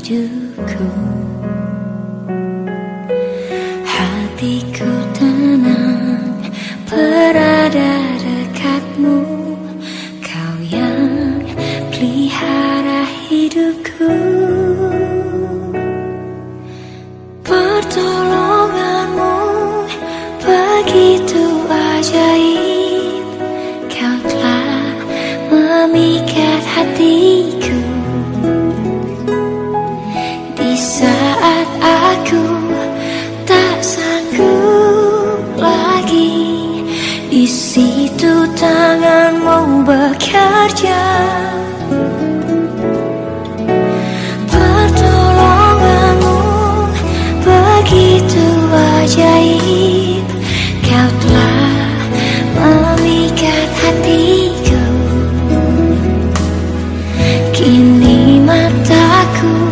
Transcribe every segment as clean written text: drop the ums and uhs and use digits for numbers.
hidupku. Hatiku tenang berada dekatmu, kau yang pelihara hidupku. Pertolonganmu begitu ajaib, kau telah memikat hatiku. Di saat aku tak sanggup lagi, di situ tanganmu bekerja. Pertolonganmu begitu ajaib, kau telah memikat hatiku. Kini mataku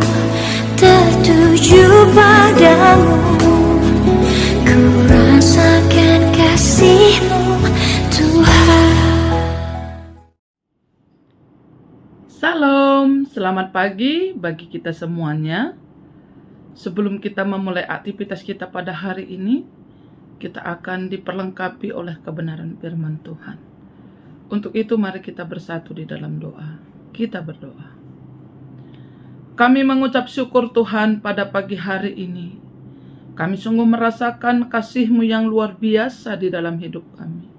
tertuju padamu, ku rasakan kasih-Mu, Tuhan. Salam, selamat pagi bagi kita semuanya. Sebelum kita memulai aktivitas kita pada hari ini, kita akan diperlengkapi oleh kebenaran firman Tuhan. Untuk itu mari kita bersatu di dalam doa. Kita berdoa. Kami mengucap syukur Tuhan pada pagi hari ini. Kami sungguh merasakan kasih-Mu yang luar biasa di dalam hidup kami.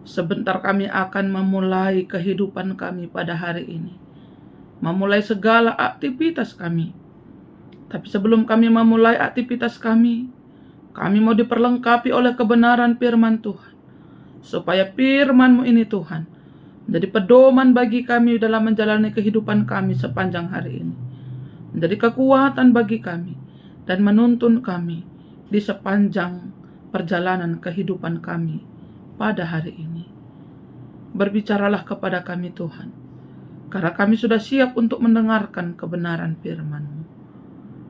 Sebentar kami akan memulai kehidupan kami pada hari ini. Memulai segala aktivitas kami. Tapi sebelum kami memulai aktivitas kami mau diperlengkapi oleh kebenaran firman Tuhan. Supaya firman-Mu ini Tuhan menjadi pedoman bagi kami dalam menjalani kehidupan kami sepanjang hari ini. Menjadi kekuatan bagi kami dan menuntun kami di sepanjang perjalanan kehidupan kami pada hari ini. Berbicaralah kepada kami Tuhan, karena kami sudah siap untuk mendengarkan kebenaran firman-Mu.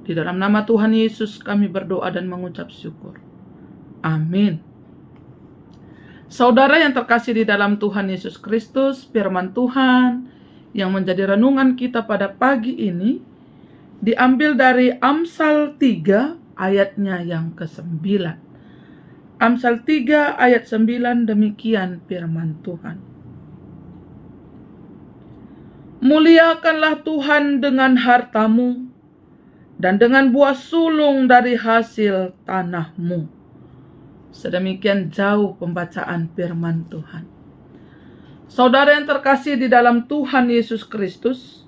Di dalam nama Tuhan Yesus kami berdoa dan mengucap syukur. Amin. Saudara yang terkasih di dalam Tuhan Yesus Kristus, firman Tuhan yang menjadi renungan kita pada pagi ini diambil dari Amsal 3 ayatnya yang ke-9. Amsal 3 ayat 9 demikian firman Tuhan. Muliakanlah Tuhan dengan hartamu dan dengan buah sulung dari hasil tanahmu. Sedemikian jauh pembacaan firman Tuhan. Saudara yang terkasih di dalam Tuhan Yesus Kristus,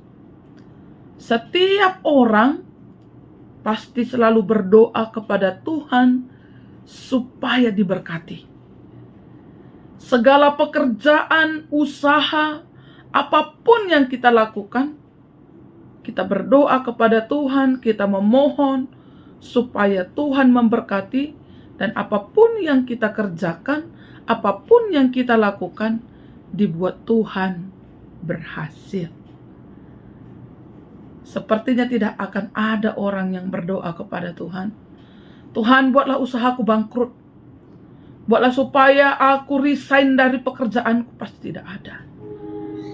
setiap orang pasti selalu berdoa kepada Tuhan supaya diberkati. Segala pekerjaan, usaha, apapun yang kita lakukan, kita berdoa kepada Tuhan, kita memohon supaya Tuhan memberkati, dan apapun yang kita kerjakan, apapun yang kita lakukan, dibuat Tuhan berhasil. Sepertinya tidak akan ada orang yang berdoa kepada Tuhan, Tuhan buatlah usahaku bangkrut, buatlah supaya aku resign dari pekerjaanku, pasti tidak ada.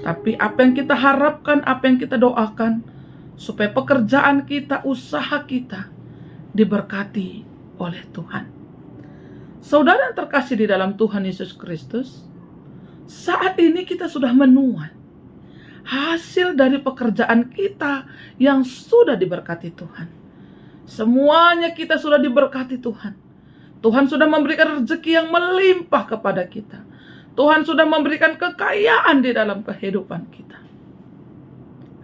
Tapi apa yang kita harapkan, apa yang kita doakan, supaya pekerjaan kita, usaha kita diberkati oleh Tuhan. Saudara yang terkasih di dalam Tuhan Yesus Kristus, saat ini kita sudah menuai hasil dari pekerjaan kita yang sudah diberkati Tuhan. Semuanya kita sudah diberkati Tuhan. Tuhan sudah memberikan rezeki yang melimpah kepada kita. Tuhan sudah memberikan kekayaan di dalam kehidupan kita.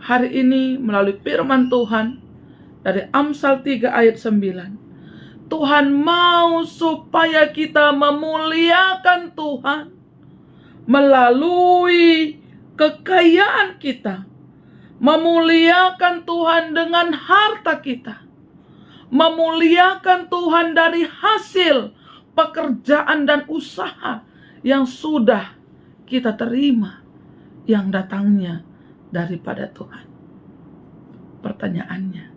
Hari ini melalui firman Tuhan dari Amsal 3 ayat 9, Tuhan mau supaya kita memuliakan Tuhan melalui kekayaan kita, memuliakan Tuhan dengan harta kita, memuliakan Tuhan dari hasil pekerjaan dan usaha yang sudah kita terima, yang datangnya daripada Tuhan. Pertanyaannya,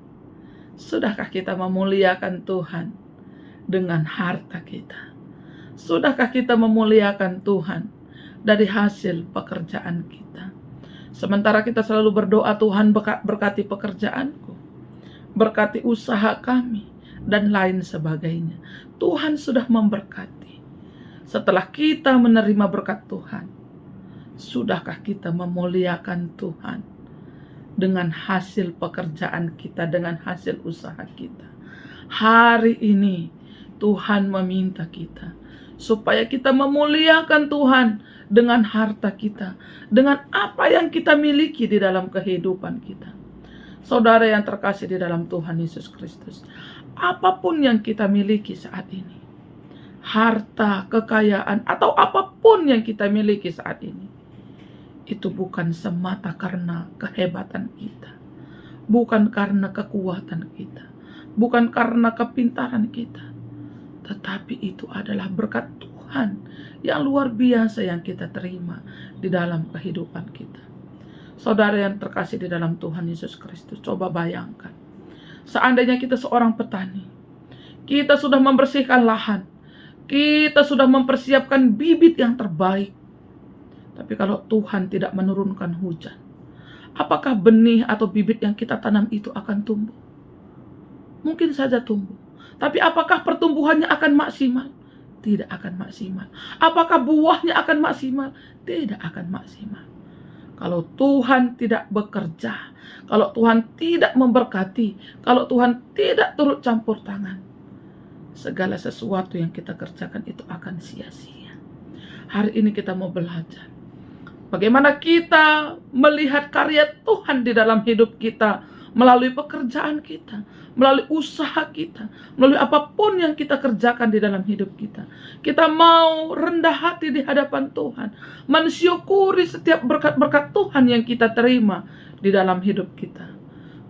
sudahkah kita memuliakan Tuhan dengan harta kita? Sudahkah kita memuliakan Tuhan dari hasil pekerjaan kita? Sementara kita selalu berdoa, Tuhan berkati pekerjaanku, berkati usaha kami, dan lain sebagainya. Tuhan sudah memberkati. Setelah kita menerima berkat Tuhan, sudahkah kita memuliakan Tuhan dengan hasil pekerjaan kita, dengan hasil usaha kita? Hari ini Tuhan meminta kita supaya kita memuliakan Tuhan dengan harta kita, dengan apa yang kita miliki di dalam kehidupan kita. Saudara yang terkasih di dalam Tuhan Yesus Kristus, apapun yang kita miliki saat ini, harta, kekayaan, atau apapun yang kita miliki saat ini, itu bukan semata karena kehebatan kita, bukan karena kekuatan kita, bukan karena kepintaran kita, tetapi itu adalah berkat Tuhan yang luar biasa yang kita terima di dalam kehidupan kita. Saudara yang terkasih di dalam Tuhan Yesus Kristus, coba bayangkan, seandainya kita seorang petani, kita sudah membersihkan lahan, kita sudah mempersiapkan bibit yang terbaik, tapi kalau Tuhan tidak menurunkan hujan, apakah benih atau bibit yang kita tanam itu akan tumbuh? Mungkin saja tumbuh, tapi apakah pertumbuhannya akan maksimal? Tidak akan maksimal. Apakah buahnya akan maksimal? Tidak akan maksimal. Kalau Tuhan tidak bekerja, kalau Tuhan tidak memberkati, kalau Tuhan tidak turut campur tangan, segala sesuatu yang kita kerjakan itu akan sia-sia. Hari ini kita mau belajar bagaimana kita melihat karya Tuhan di dalam hidup kita, melalui pekerjaan kita, melalui usaha kita, melalui apapun yang kita kerjakan di dalam hidup kita. Kita mau rendah hati di hadapan Tuhan, mensyukuri setiap berkat-berkat Tuhan yang kita terima di dalam hidup kita.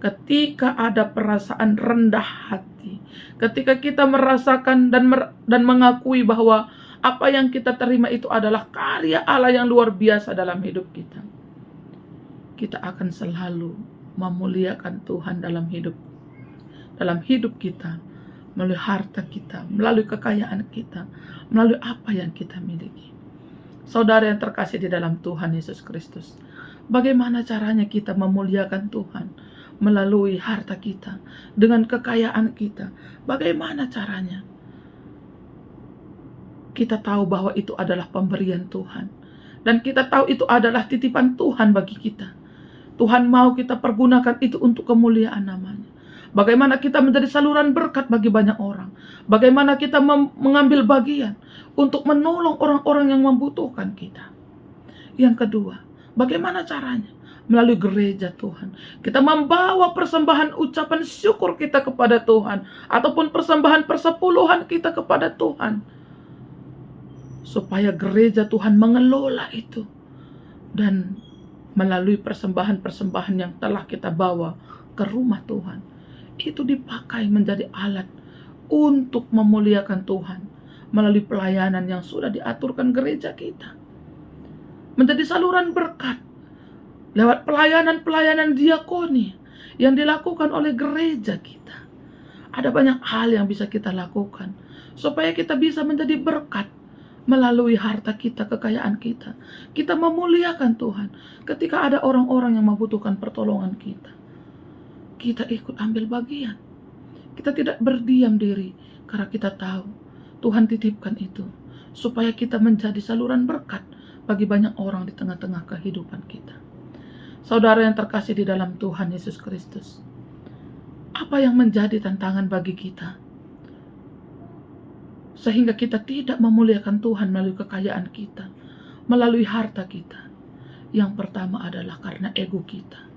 Ketika ada perasaan rendah hati, ketika kita merasakan dan mengakui bahwa apa yang kita terima itu adalah karya Allah yang luar biasa dalam hidup kita, kita akan selalu memuliakan Tuhan dalam hidup kita, melalui harta kita, melalui kekayaan kita, melalui apa yang kita miliki. Saudara yang terkasih di dalam Tuhan Yesus Kristus, bagaimana caranya kita memuliakan Tuhan? Melalui harta kita, dengan kekayaan kita. Bagaimana caranya? Kita tahu bahwa itu adalah pemberian Tuhan, dan kita tahu itu adalah titipan Tuhan bagi kita. Tuhan mau kita pergunakan itu untuk kemuliaan namanya. Bagaimana kita menjadi saluran berkat bagi banyak orang. Bagaimana kita mengambil bagian untuk menolong orang-orang yang membutuhkan kita. Yang kedua, bagaimana caranya? Melalui gereja Tuhan. Kita membawa persembahan ucapan syukur kita kepada Tuhan, ataupun persembahan persepuluhan kita kepada Tuhan, supaya gereja Tuhan mengelola itu, dan melalui persembahan-persembahan yang telah kita bawa ke rumah Tuhan, itu dipakai menjadi alat untuk memuliakan Tuhan melalui pelayanan yang sudah diaturkan gereja kita. Menjadi saluran berkat lewat pelayanan-pelayanan diakoni yang dilakukan oleh gereja kita. Ada banyak hal yang bisa kita lakukan supaya kita bisa menjadi berkat melalui harta kita, kekayaan kita. Kita memuliakan Tuhan ketika ada orang-orang yang membutuhkan pertolongan kita. Kita ikut ambil bagian. Kita tidak berdiam diri, karena kita tahu Tuhan titipkan itu supaya kita menjadi saluran berkat bagi banyak orang di tengah-tengah kehidupan kita. Saudara yang terkasih di dalam Tuhan Yesus Kristus, apa yang menjadi tantangan bagi kita sehingga kita tidak memuliakan Tuhan melalui kekayaan kita, melalui harta kita? Yang pertama adalah karena ego kita.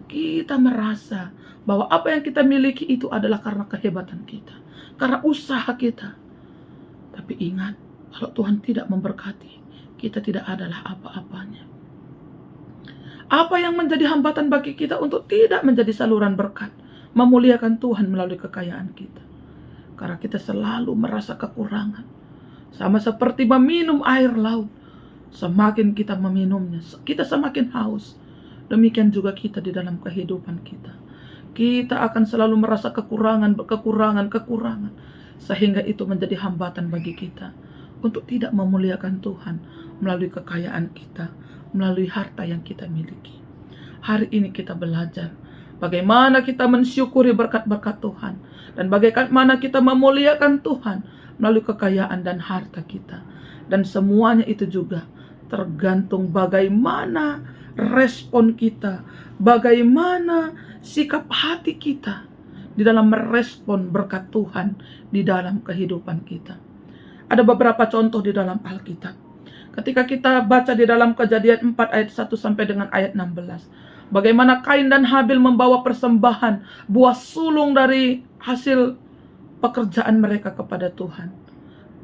Kita merasa bahwa apa yang kita miliki itu adalah karena kehebatan kita, karena usaha kita. Tapi ingat, kalau Tuhan tidak memberkati, kita tidak adalah apa-apanya. Apa yang menjadi hambatan bagi kita untuk tidak menjadi saluran berkat, memuliakan Tuhan melalui kekayaan kita? Karena kita selalu merasa kekurangan. Sama seperti meminum air laut. Semakin kita meminumnya, kita semakin haus. Demikian juga kita di dalam kehidupan kita. Kita akan selalu merasa kekurangan. Sehingga itu menjadi hambatan bagi kita untuk tidak memuliakan Tuhan melalui kekayaan kita, melalui harta yang kita miliki. Hari ini kita belajar bagaimana kita mensyukuri berkat-berkat Tuhan, dan bagaimana kita memuliakan Tuhan melalui kekayaan dan harta kita. Dan semuanya itu juga tergantung bagaimana respon kita, bagaimana sikap hati kita di dalam merespon berkat Tuhan di dalam kehidupan kita. Ada beberapa contoh di dalam Alkitab. Ketika kita baca di dalam Kejadian 4 ayat 1 sampai dengan ayat 16. Bagaimana Kain dan Habil membawa persembahan buah sulung dari hasil pekerjaan mereka kepada Tuhan.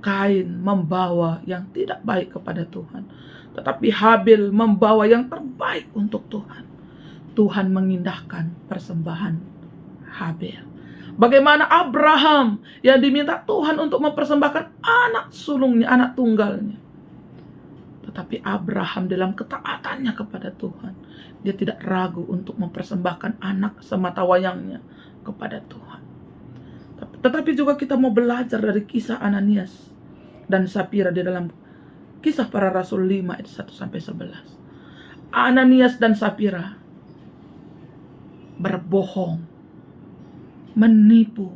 Kain membawa yang tidak baik kepada Tuhan, tetapi Habil membawa yang terbaik untuk Tuhan. Tuhan mengindahkan persembahan Habil. Bagaimana Abraham yang diminta Tuhan untuk mempersembahkan anak sulungnya, anak tunggalnya. Tetapi Abraham dalam ketaatannya kepada Tuhan, dia tidak ragu untuk mempersembahkan anak sematawayangnya kepada Tuhan. Tetapi juga kita mau belajar dari kisah Ananias dan Sapira di dalam Kisah Para Rasul 5 ayat 1 sampai 11. Ananias dan Sapira berbohong, menipu,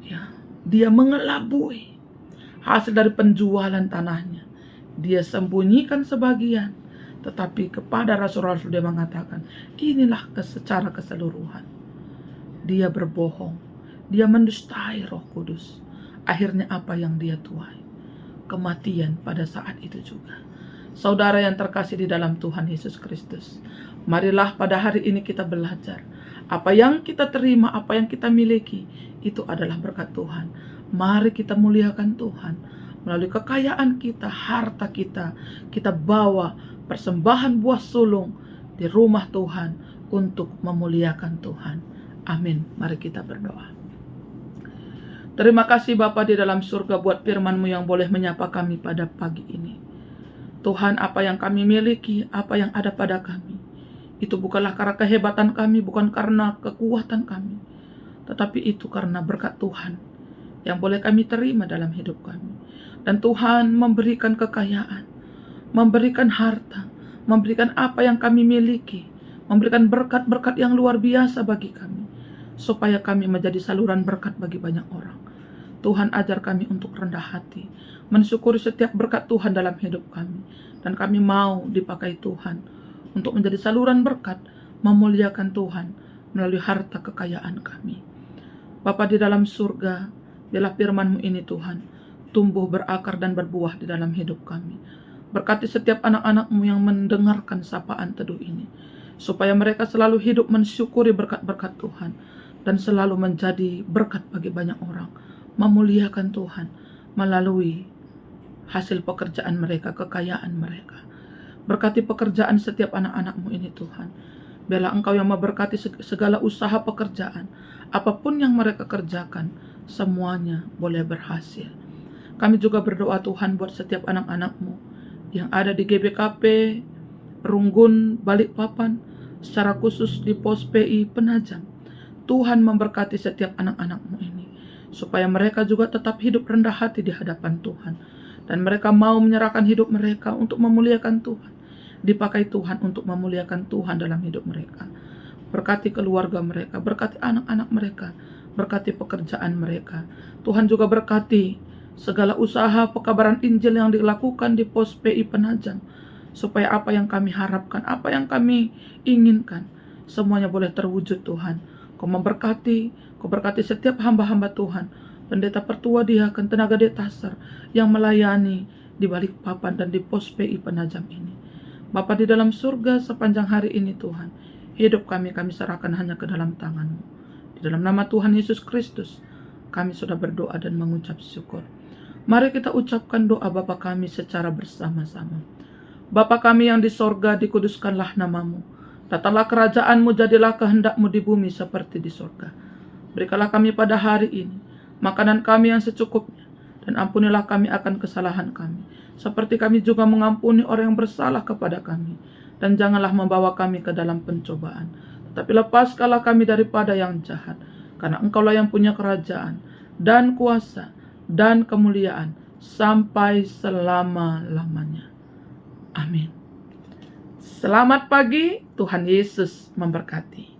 ya, dia mengelabui hasil dari penjualan tanahnya. Dia sembunyikan sebagian, tetapi kepada rasul-rasul dia mengatakan, inilah secara keseluruhan. Dia berbohong, dia mendustai Roh Kudus. Akhirnya apa yang dia tuai? Kematian pada saat itu juga. Saudara yang terkasih di dalam Tuhan Yesus Kristus, marilah pada hari ini kita belajar. Apa yang kita terima, apa yang kita miliki, itu adalah berkat Tuhan. Mari kita muliakan Tuhan. Melalui kekayaan kita, harta kita, kita bawa persembahan buah sulung di rumah Tuhan untuk memuliakan Tuhan. Amin. Mari kita berdoa. Terima kasih Bapa di dalam surga buat firman-Mu yang boleh menyapa kami pada pagi ini. Tuhan, apa yang kami miliki, apa yang ada pada kami, itu bukanlah karena kehebatan kami, bukan karena kekuatan kami, tetapi itu karena berkat Tuhan yang boleh kami terima dalam hidup kami. Dan Tuhan memberikan kekayaan, memberikan harta, memberikan apa yang kami miliki, memberikan berkat-berkat yang luar biasa bagi kami, supaya kami menjadi saluran berkat bagi banyak orang. Tuhan, ajar kami untuk rendah hati, mensyukuri setiap berkat Tuhan dalam hidup kami, dan kami mau dipakai Tuhan untuk menjadi saluran berkat, memuliakan Tuhan melalui harta kekayaan kami. Bapa di dalam surga, biarlah firman-Mu ini Tuhan tumbuh berakar dan berbuah di dalam hidup kami. Berkati setiap anak-anak-Mu yang mendengarkan sapaan teduh ini, supaya mereka selalu hidup mensyukuri berkat-berkat Tuhan, dan selalu menjadi berkat bagi banyak orang, memuliakan Tuhan melalui hasil pekerjaan mereka, kekayaan mereka. Berkati pekerjaan setiap anak-anak-Mu ini Tuhan. Biarlah Engkau yang memberkati segala usaha pekerjaan, apapun yang mereka kerjakan, semuanya boleh berhasil. Kami juga berdoa Tuhan buat setiap anak-anak-Mu yang ada di GBKP, Runggun, Balikpapan, secara khusus di Pos PI Penajam. Tuhan memberkati setiap anak-anak-Mu ini, supaya mereka juga tetap hidup rendah hati di hadapan Tuhan. Dan mereka mau menyerahkan hidup mereka untuk memuliakan Tuhan. Dipakai Tuhan untuk memuliakan Tuhan dalam hidup mereka. Berkati keluarga mereka, berkati anak-anak mereka, berkati pekerjaan mereka. Tuhan juga berkati segala usaha pekabaran Injil yang dilakukan di Pos PI Penajam, supaya apa yang kami harapkan, apa yang kami inginkan, semuanya boleh terwujud Tuhan. Kau memberkati, Kau berkati setiap hamba-hamba Tuhan, pendeta pertua diaken, tenaga detasar yang melayani di Balikpapan dan di Pos PI Penajam ini. Bapa di dalam surga, sepanjang hari ini Tuhan, hidup kami serahkan hanya ke dalam tangan-Mu. Di dalam nama Tuhan Yesus Kristus, kami sudah berdoa dan mengucap syukur. Mari kita ucapkan doa Bapa kami secara bersama-sama. Bapa kami yang di sorga, dikuduskanlah nama-Mu. Datanglah kerajaan-Mu, jadilah kehendak-Mu di bumi seperti di sorga. Berikanlah kami pada hari ini makanan kami yang secukupnya, dan ampunilah kami akan kesalahan kami, seperti kami juga mengampuni orang yang bersalah kepada kami. Dan janganlah membawa kami ke dalam pencobaan, tetapi lepaskanlah kami daripada yang jahat, karena Engkaulah yang punya kerajaan, dan kuasa, dan kemuliaan, sampai selama-lamanya. Amin. Selamat pagi, Tuhan Yesus memberkati.